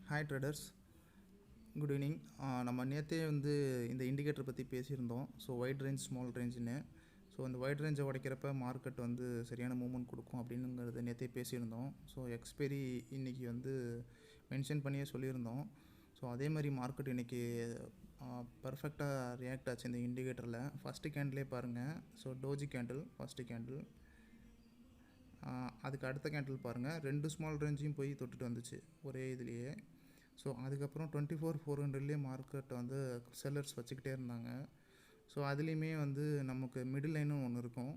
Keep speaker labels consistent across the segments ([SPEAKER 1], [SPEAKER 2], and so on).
[SPEAKER 1] Hi traders, good evening. நம்ம நேற்றே இந்த இண்டிகேட்டர் பற்றி பேசியிருந்தோம். ஸோ வைட் ரேஞ்ச் ஸ்மால் ரேஞ்சுன்னு. ஸோ அந்த வைட் ரேஞ்சை உடைக்கிறப்ப மார்க்கெட் சரியான மூவ்மெண்ட் கொடுக்கும் அப்படிங்கிறத நேற்றே பேசியிருந்தோம். ஸோ எக்ஸ்பைரி இன்றைக்கி மென்ஷன் பண்ணியே சொல்லியிருந்தோம். ஸோ அதே மாதிரி மார்க்கெட் இன்றைக்கி பர்ஃபெக்டாக ரியாக்ட் ஆச்சு இந்த இண்டிகேட்டரில். ஃபஸ்ட்டு கேண்டிலே பாருங்கள். So doji candle first candle, அதுக்கு அடுத்த கேண்டில் பாருங்கள், 2 ஸ்மால் ரேஞ்சையும் போய் தொட்டுட்டு வந்துச்சு ஒரே இதுலேயே. ஸோ அதுக்கப்புறம் 24,400லேயே மார்க்கெட் செல்லர்ஸ் வச்சுக்கிட்டே இருந்தாங்க. ஸோ அதுலேயுமே நமக்கு மிடில் லைனும் ஒன்று இருக்கும்.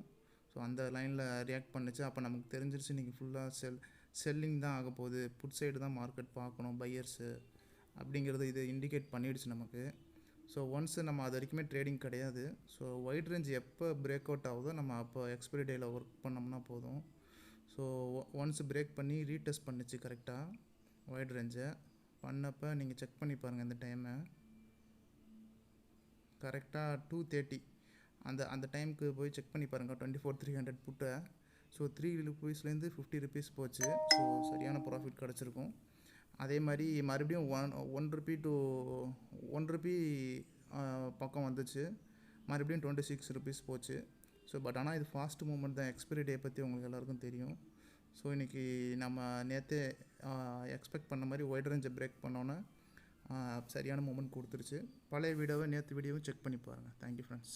[SPEAKER 1] ஸோ அந்த லைனில் ரியாக்ட் பண்ணிச்சு. அப்போ நமக்கு தெரிஞ்சிருச்சு இன்றைக்கி ஃபுல்லாக செல்லிங் தான் ஆக போகுது, புட் சைடு தான் மார்க்கெட் பார்க்கணும் பையர்ஸு அப்படிங்கிறது இது இண்டிகேட் பண்ணிடுச்சு நமக்கு. ஸோ ஒன்ஸு நம்ம அது வரைக்குமே ட்ரேடிங் கிடையாது. ஸோ வைட் ரேஞ்ச் எப்போ பிரேக் அவுட் ஆகுதோ நம்ம அப்போ எக்ஸ்பைரி டேயில் ஒர்க் பண்ணோம்னா போதும். ஸோ ஒன்ஸ் பிரேக் பண்ணி ரீடெஸ்ட் பண்ணிச்சு கரெக்டாக வைட் ரேஞ்சை பண்ணப்போ நீங்கள் செக் பண்ணி பாருங்கள். இந்த டைமை கரெக்டாக 2:30 அந்த டைமுக்கு போய் செக் பண்ணி பாருங்கள். 24,300 புட்டை. ஸோ 3 rupeesலேருந்து 50 rupees போச்சு. ஸோ சரியான ப்ராஃபிட் கிடச்சிருக்கும். அதே மாதிரி மறுபடியும் ஒன் ருபி டு 1 ரூபி பக்கம் வந்துச்சு. மறுபடியும் 26 rupees போச்சு. ஸோ ஆனால் இது ஃபாஸ்ட் மூவ்மெண்ட் தான். எக்ஸ்பைரி டே பற்றி உங்களுக்கு எல்லாருக்கும் தெரியும். ஸோ இன்றைக்கி நம்ம நேற்றே எக்ஸ்பெக்ட் பண்ண மாதிரி வைட் ரேஞ்சை பிரேக் பண்ணோன்னே சரியான மூமெண்ட் கொடுத்துருச்சு. பழைய வீடியோவை நேற்று வீடியோவை செக் பண்ணி பாருங்கள். Thank you friends.